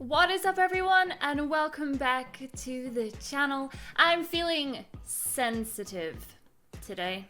What is up, everyone, and welcome back to the channel. I'm feeling sensitive today.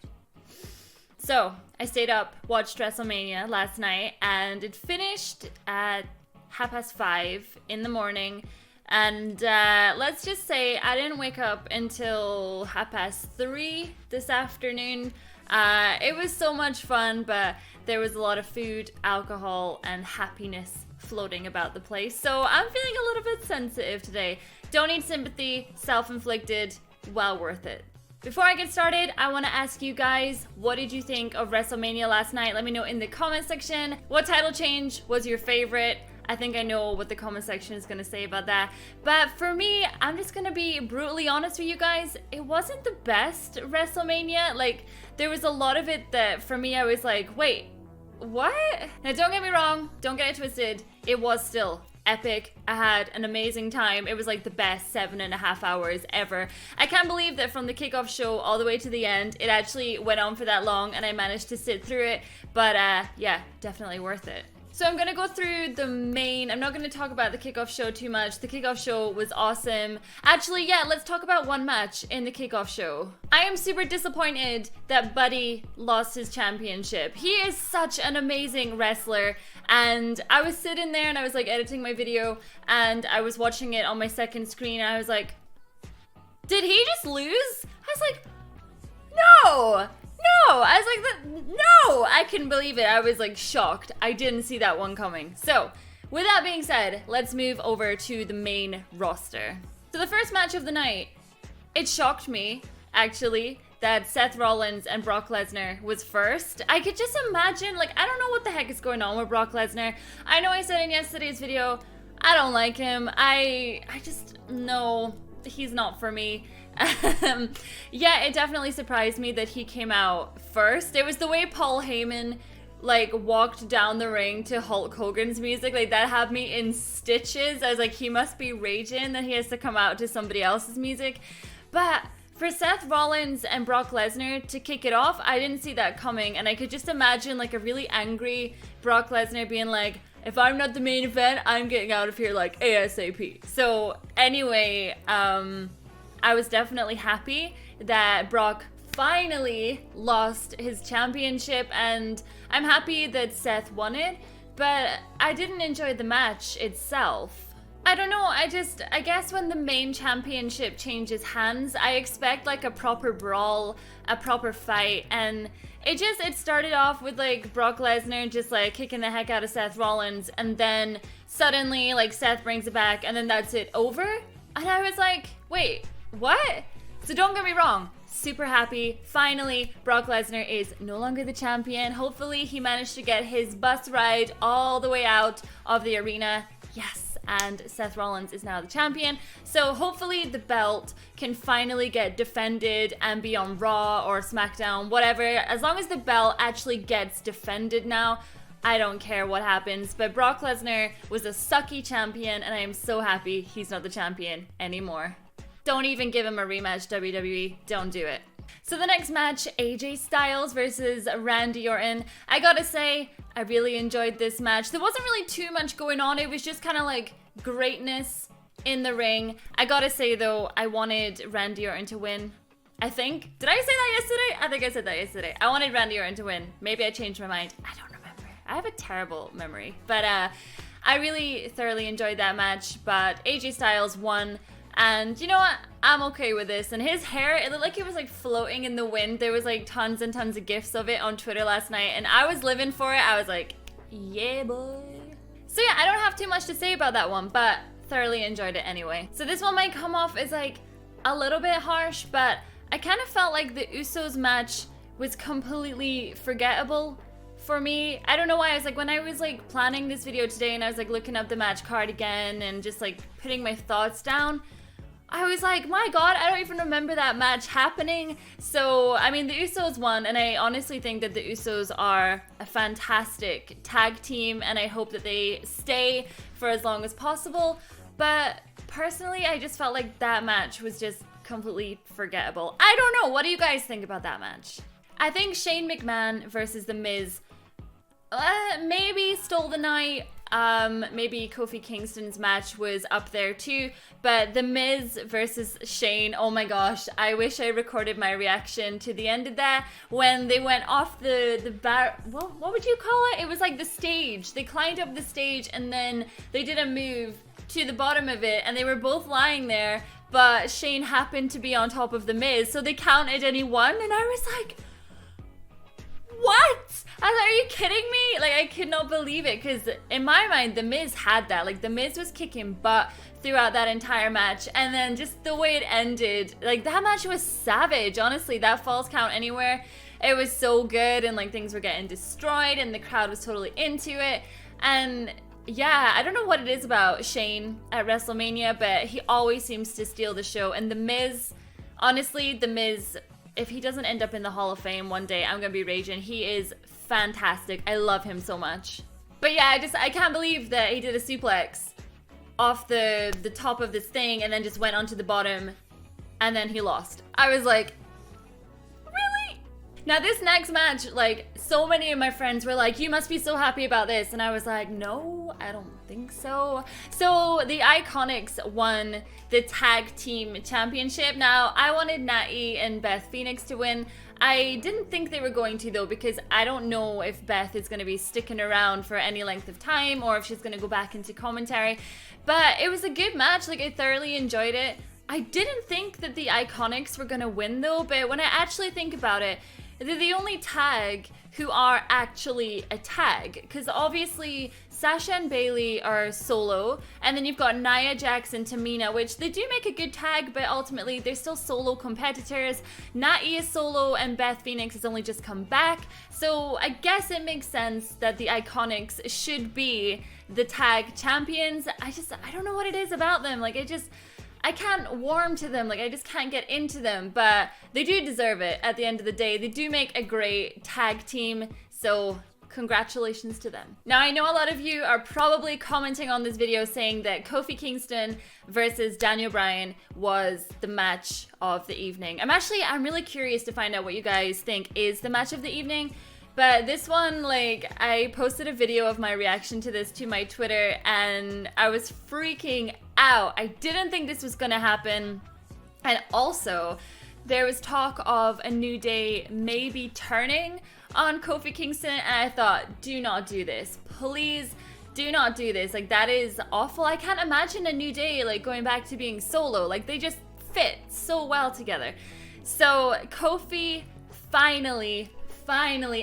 So, I stayed up, watched WrestleMania last night, and it finished at 5:30 in the morning. And let's just say I didn't wake up until 3:30 this afternoon. It was so much fun, but there was a lot of food, alcohol, and happiness floating about the place. So I'm feeling a little bit sensitive today. Don't need sympathy, self-inflicted, well worth it. Before I get started, I want to ask you guys, what did you think of WrestleMania last night? Let me know in the comment section. What title change was your favorite? I think I know what the comment section is going to say about that. But for me, I'm just going to be brutally honest with you guys. It wasn't the best WrestleMania. Like, there was a lot of it that for me, I was like, wait, what? Now, don't get me wrong. Don't get it twisted. It was still epic. I had an amazing time. It was like the best 7.5 hours ever. I can't believe that from the kickoff show all the way to the end, it actually went on for that long and I managed to sit through it. But yeah, definitely worth it. So I'm going to go through the main, I'm not going to talk about the kickoff show too much. The kickoff show was awesome. Actually, yeah, let's talk about one match in the kickoff show. I am super disappointed that Buddy lost his championship. He is such an amazing wrestler. And I was sitting there and I was like editing my video and I was watching it on my second screen and I was like, did he just lose? I was like, no! No, I was like, no, I couldn't believe it. I was like shocked. I didn't see that one coming. So, with that being said, let's move over to the main roster. So the first match of the night, it shocked me, actually, that Seth Rollins and Brock Lesnar was first. I could just imagine, like, I don't know what the heck is going on with Brock Lesnar. I know I said in yesterday's video, I don't like him. I just, no, he's not for me. Yeah, it definitely surprised me that he came out first. It was the way Paul Heyman like walked down the ring to Hulk Hogan's music, like that had me in stitches. I was like, he must be raging that he has to come out to somebody else's music. But for Seth Rollins and Brock Lesnar to kick it off, I didn't see that coming, and I could just imagine like a really angry Brock Lesnar being like, if I'm not the main event, I'm getting out of here like ASAP. So anyway, I was definitely happy that Brock finally lost his championship, and I'm happy that Seth won it, but I didn't enjoy the match itself. I don't know, I guess when the main championship changes hands, I expect like a proper brawl, a proper fight, and it started off with like Brock Lesnar just like kicking the heck out of Seth Rollins, and then suddenly like Seth brings it back, and then that's it over, and I was like, wait, what? So don't get me wrong, super happy. Finally, Brock Lesnar is no longer the champion. Hopefully he managed to get his bus ride all the way out of the arena. Yes, and Seth Rollins is now the champion. So hopefully the belt can finally get defended and be on Raw or SmackDown, whatever. As long as the belt actually gets defended now, I don't care what happens. But Brock Lesnar was a sucky champion, and I am so happy he's not the champion anymore. Don't even give him a rematch, WWE. Don't do it. So the next match, AJ Styles versus Randy Orton. I gotta say, I really enjoyed this match. There wasn't really too much going on. It was just kind of like greatness in the ring. I gotta say though, I wanted Randy Orton to win. I think. Did I say that yesterday? I think I said that yesterday. I wanted Randy Orton to win. Maybe I changed my mind. I don't remember. I have a terrible memory. But I really thoroughly enjoyed that match. But AJ Styles won. And you know what? I'm okay with this. And his hair, it looked like it was like floating in the wind. There was like tons and tons of gifs of it on Twitter last night, and I was living for it. I was like, yeah, boy. So yeah, I don't have too much to say about that one, but thoroughly enjoyed it anyway. So this one might come off as like a little bit harsh, but I kind of felt like the Usos match was completely forgettable for me. I don't know why. I was like, when I was like planning this video today and I was like looking up the match card again and just like putting my thoughts down, I was like, my God, I don't even remember that match happening. So, I mean, the Usos won, and I honestly think that the Usos are a fantastic tag team, and I hope that they stay for as long as possible. But personally, I just felt like that match was just completely forgettable. I don't know. What do you guys think about that match? I think Shane McMahon versus The Miz maybe stole the night. Maybe Kofi Kingston's match was up there too, but The Miz versus Shane, oh my gosh, I wish I recorded my reaction to the end of that when they went off what would you call it? It was like the stage. They climbed up the stage and then they did a move to the bottom of it and they were both lying there, but Shane happened to be on top of The Miz, so they counted and he won, and I was like, what? I was like, are you kidding me? Like, I could not believe it, because in my mind, The Miz had that. Like, The Miz was kicking butt throughout that entire match, and then just the way it ended, like, that match was savage. Honestly, that Falls Count Anywhere, it was so good, and like things were getting destroyed, and the crowd was totally into it. And yeah, I don't know what it is about Shane at WrestleMania, but he always seems to steal the show. And The Miz, honestly, The Miz, if he doesn't end up in the Hall of Fame one day, I'm gonna be raging. He is fantastic. I love him so much. But yeah, I can't believe that he did a suplex off the top of this thing and then just went onto the bottom and then he lost. I was like, really? Now this next match, like, so many of my friends were like, you must be so happy about this. And I was like, no, I don't think so. So the Iconics won the tag team championship. Now, I wanted Natty and Beth Phoenix to win. I didn't think they were going to, though, because I don't know if Beth is going to be sticking around for any length of time or if she's going to go back into commentary. But it was a good match. Like, I thoroughly enjoyed it. I didn't think that the Iconics were going to win, though, but when I actually think about it, they're the only tag who are actually a tag, because obviously Sasha and Bailey are solo, and then you've got Nia Jax and Tamina, which they do make a good tag, but ultimately they're still solo competitors. Natty is solo and Beth Phoenix has only just come back, so I guess it makes sense that the Iconics should be the tag champions. I don't know what it is about them. Like, I can't warm to them, like I just can't get into them, but they do deserve it at the end of the day. They do make a great tag team, so congratulations to them. Now, I know a lot of you are probably commenting on this video saying that Kofi Kingston versus Daniel Bryan was the match of the evening. I'm really curious to find out what you guys think is the match of the evening. But this one, like, I posted a video of my reaction to this to my Twitter and I was freaking out. I didn't think this was gonna happen. And also, there was talk of a New Day maybe turning on Kofi Kingston, and I thought, do not do this. Please do not do this. Like, that is awful. I can't imagine a New Day, like, going back to being solo. Like, they just fit so well together. So, Kofi finally,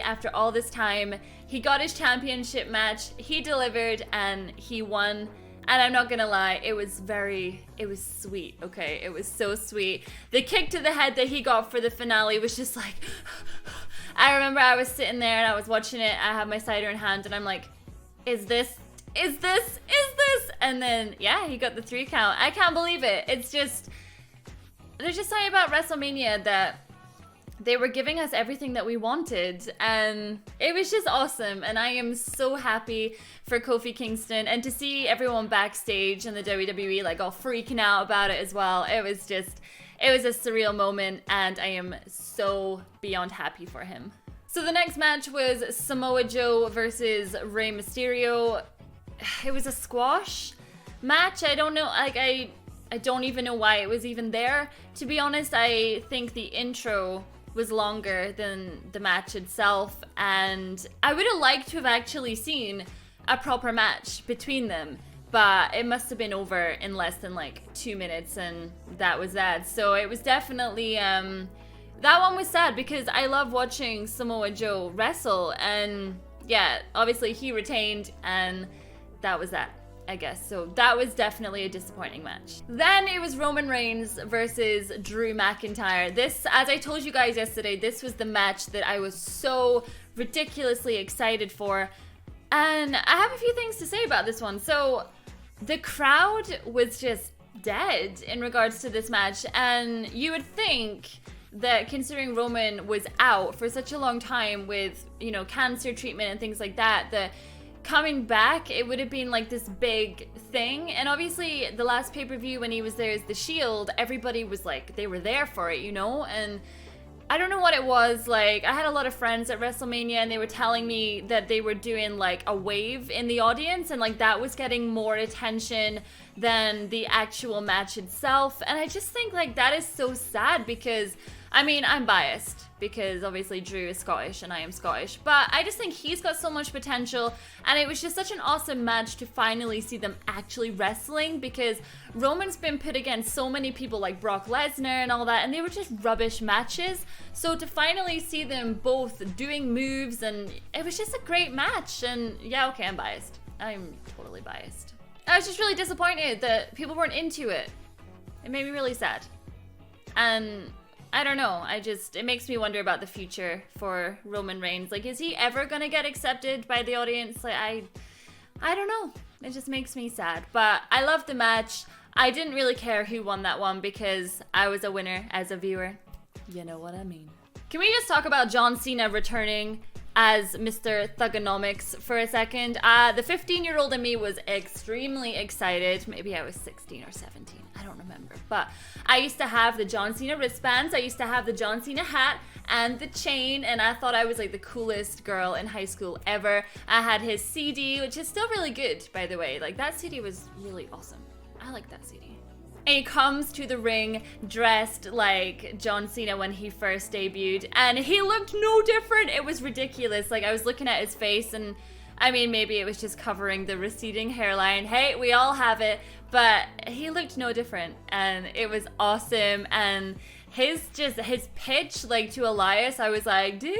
after all this time, he got his championship match, he delivered, and he won. And I'm not gonna lie, it was sweet, okay? It was so sweet. The kick to the head that he got for the finale was just like, I remember I was sitting there and I was watching it, I had my cider in hand, and I'm like, is this? And then, yeah, he got the 3 count. I can't believe it. It's just, there's just something about WrestleMania that they were giving us everything that we wanted, and it was just awesome. And I am so happy for Kofi Kingston, and to see everyone backstage in the WWE like all freaking out about it as well. It was a surreal moment, and I am so beyond happy for him. So the next match was Samoa Joe versus Rey Mysterio. It was a squash match. I don't know, like I don't even know why it was even there. To be honest, I think the intro was longer than the match itself, and I would have liked to have actually seen a proper match between them, but it must have been over in less than like 2 minutes, and that was that. So it was definitely that one was sad, because I love watching Samoa Joe wrestle, and yeah, obviously he retained, and that was that, I guess. So that was definitely a disappointing match. Then it was Roman Reigns versus Drew McIntyre. This, as I told you guys yesterday, this was the match that I was so ridiculously excited for. And I have a few things to say about this one. So the crowd was just dead in regards to this match. And you would think that considering Roman was out for such a long time with, you know, cancer treatment and things like that, that coming back, it would have been like this big thing. And obviously the last pay-per-view when he was there as the Shield, everybody was like, they were there for it, you know? And I don't know what it was. Like, I had a lot of friends at WrestleMania and they were telling me that they were doing like a wave in the audience and like that was getting more attention than the actual match itself. And I just think like that is so sad because, I mean, I'm biased because obviously Drew is Scottish and I am Scottish, but I just think he's got so much potential and it was just such an awesome match to finally see them actually wrestling because Roman's been put against so many people like Brock Lesnar and all that and they were just rubbish matches. So to finally see them both doing moves and it was just a great match and yeah, okay, I'm biased. I'm totally biased. I was just really disappointed that people weren't into it. It made me really sad. And I don't know, it makes me wonder about the future for Roman Reigns. Like, is he ever gonna get accepted by the audience? Like, I don't know. It just makes me sad. But I loved the match. I didn't really care who won that one because I was a winner as a viewer. You know what I mean. Can we just talk about John Cena returning as Mr. Thugonomics for a second? The 15-year-old in me was extremely excited. Maybe I was 16 or 17. I don't remember. But I used to have the John Cena wristbands. I used to have the John Cena hat and the chain. And I thought I was like the coolest girl in high school ever. I had his CD, which is still really good, by the way. Like, that CD was really awesome. I like that CD. And he comes to the ring dressed like John Cena when he first debuted. And he looked no different. It was ridiculous. Like, I was looking at his face and I mean, maybe it was just covering the receding hairline. Hey, we all have it. But he looked no different. And it was awesome. And his pitch, like, to Elias, I was like, dude,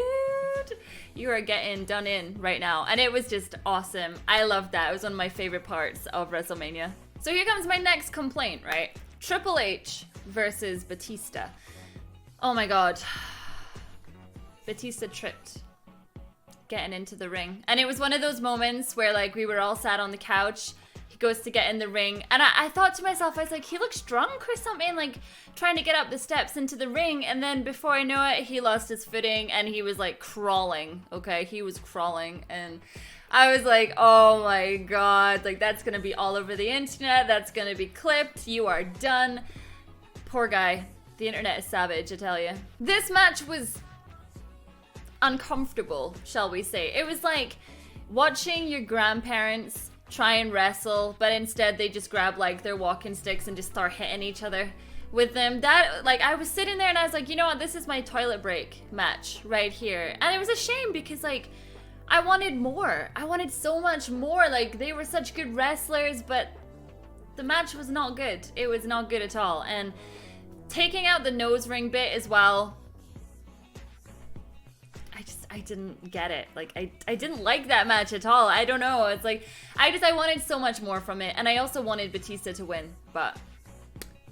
you are getting done in right now. And it was just awesome. I loved that. It was one of my favorite parts of WrestleMania. So here comes my next complaint, right? Triple H versus Batista. Oh my god. Batista tripped getting into the ring. And it was one of those moments where like we were all sat on the couch. He goes to get in the ring. And I thought to myself, I was like, he looks drunk or something, like trying to get up the steps into the ring. And then before I know it, he lost his footing and he was like crawling. Okay, he was crawling and I was like, oh my god, like that's gonna be all over the internet, that's gonna be clipped, you are done. Poor guy. The internet is savage, I tell you. This match was uncomfortable, shall we say. It was like watching your grandparents try and wrestle, but instead they just grab like their walking sticks and just start hitting each other with them. That, like, I was sitting there and I was like, you know what, this is my toilet break match right here. And it was a shame because like, I wanted more. I wanted so much more. Like, they were such good wrestlers, but the match was not good. It was not good at all. And taking out the nose ring bit as well, I didn't get it. Like, I didn't like that match at all. I don't know. It's like, I wanted so much more from it. And I also wanted Batista to win. But,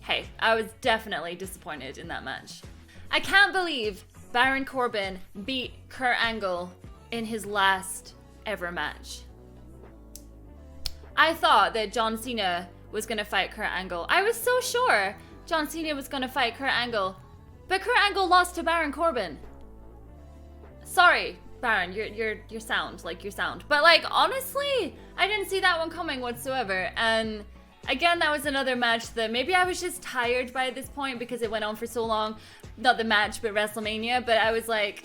hey, I was definitely disappointed in that match. I can't believe Baron Corbin beat Kurt Angle in his last ever match. I thought that John Cena was gonna fight Kurt Angle. I was so sure John Cena was gonna fight Kurt Angle. But Kurt Angle lost to Baron Corbin. Sorry, Baron, you're sound. Like, you're sound. But like, honestly, I didn't see that one coming whatsoever. And again, that was another match that maybe I was just tired by this point because it went on for so long. Not the match, but WrestleMania. But I was like,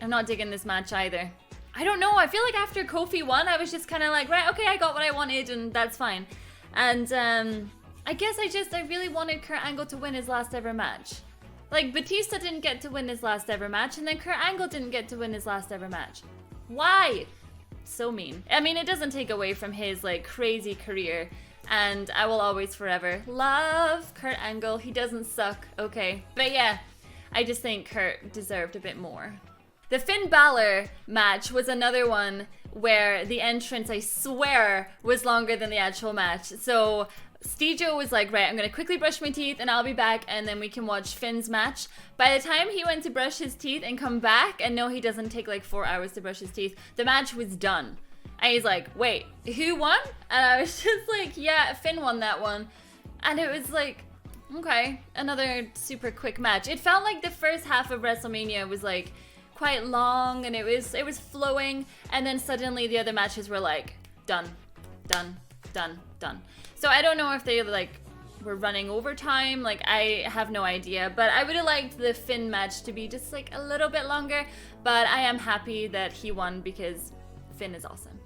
I'm not digging this match either. I don't know. I feel like after Kofi won, I was just kind of like, right, okay, I got what I wanted and that's fine. And I guess I really wanted Kurt Angle to win his last ever match. Like, Batista didn't get to win his last ever match and then Kurt Angle didn't get to win his last ever match. Why? So mean. I mean, it doesn't take away from his like crazy career. And I will always forever love Kurt Angle. He doesn't suck, okay? But yeah, I just think Kurt deserved a bit more. The Finn Balor match was another one where the entrance, I swear, was longer than the actual match. So Stejo was like, right, I'm gonna quickly brush my teeth and I'll be back and then we can watch Finn's match. By the time he went to brush his teeth and come back, and no, he doesn't take like 4 hours to brush his teeth, the match was done. And he's like, wait, who won? And I was just like, yeah, Finn won that one. And it was like, okay, another super quick match. It felt like the first half of WrestleMania was like quite long and it was flowing, and then suddenly the other matches were like done. So I don't know if they like we're running overtime. Like, I have no idea. But I would have liked the Finn match to be just like a little bit longer. But I am happy that he won because Finn is awesome.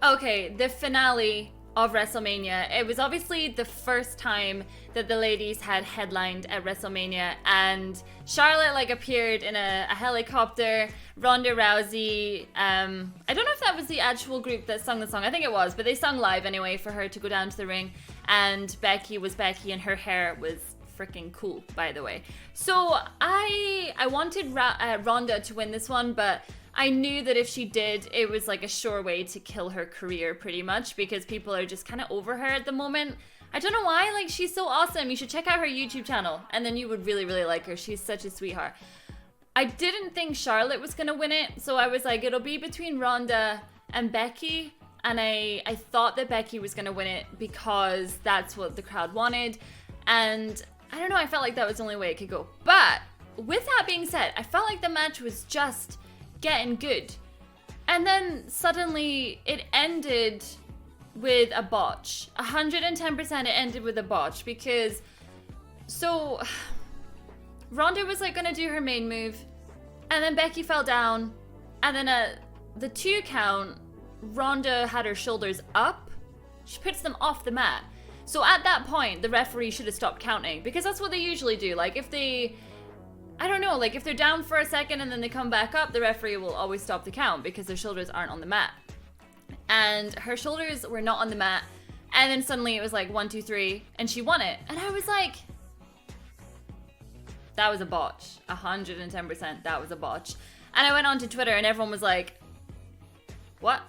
Okay, the finale of WrestleMania. It was obviously the first time that the ladies had headlined at WrestleMania, and Charlotte like appeared in a helicopter. Ronda Rousey, I don't know if that was the actual group that sung the song. I think it was, but they sung live anyway for her to go down to the ring. And Becky was Becky, and her hair was freaking cool, by the way. So I wanted Ronda to win this one, but I knew that if she did, it was like a sure way to kill her career pretty much, because people are just kind of over her at the moment. I don't know why, like, she's so awesome. You should check out her YouTube channel and then you would really, really like her. She's such a sweetheart. I didn't think Charlotte was gonna win it, so I was like, it'll be between Ronda and Becky, and I thought that Becky was gonna win it because that's what the crowd wanted, and I don't know, I felt like that was the only way it could go. But with that being said, I felt like the match was just getting good, and then suddenly it ended with a botch. 110% it ended with a botch, because so Ronda was like gonna do her main move, and then Becky fell down, and then at the 2 count, Ronda had her shoulders up. She puts them off the mat. So at that point, the referee should have stopped counting, because that's what they usually do. Like, if they, I don't know, like if they're down for a second and then they come back up, the referee will always stop the count because their shoulders aren't on the mat. And her shoulders were not on the mat, and then suddenly it was like 1, 2, 3, and she won it. And I was like, that was a botch. 110% that was a botch. And I went onto Twitter and everyone was like, what?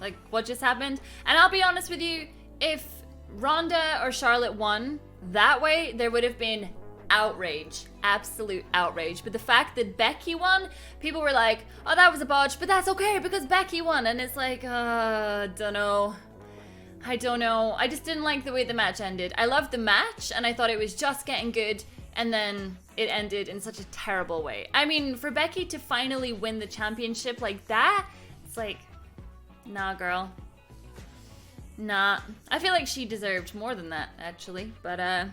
Like, what just happened? And I'll be honest with you, if Ronda or Charlotte won that way, there would have been outrage, absolute outrage. But the fact that Becky won, people were like, oh, that was a botch, but that's okay because Becky won. And it's like, I don't know. I just didn't like the way the match ended. I loved the match and I thought it was just getting good, and then it ended in such a terrible way. I mean, for Becky to finally win the championship like that, it's like, nah, girl. Nah. I feel like she deserved more than that, actually. But I'm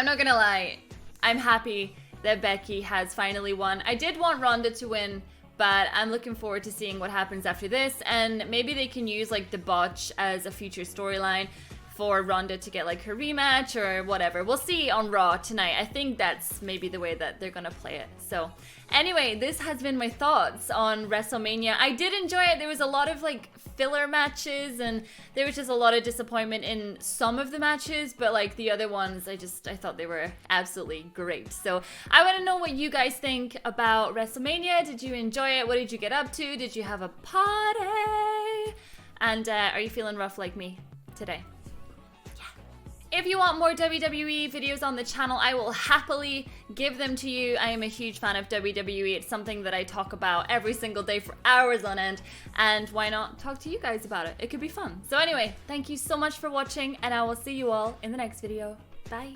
not gonna lie, I'm happy that Becky has finally won. I did want Ronda to win, but I'm looking forward to seeing what happens after this, and maybe they can use like the botch as a future storyline for Ronda to get like her rematch or whatever. We'll see on Raw tonight. I think that's maybe the way that they're gonna play it. So anyway, this has been my thoughts on WrestleMania. I did enjoy it. There was a lot of like filler matches, and there was just a lot of disappointment in some of the matches, but like the other ones, I thought they were absolutely great. So I want to know what you guys think about WrestleMania. Did you enjoy it? What did you get up to? Did you have a party? And are you feeling rough like me today? If you want more WWE videos on the channel, I will happily give them to you. I am a huge fan of WWE. It's something that I talk about every single day for hours on end. And why not talk to you guys about it? It could be fun. So anyway, thank you so much for watching, and I will see you all in the next video. Bye.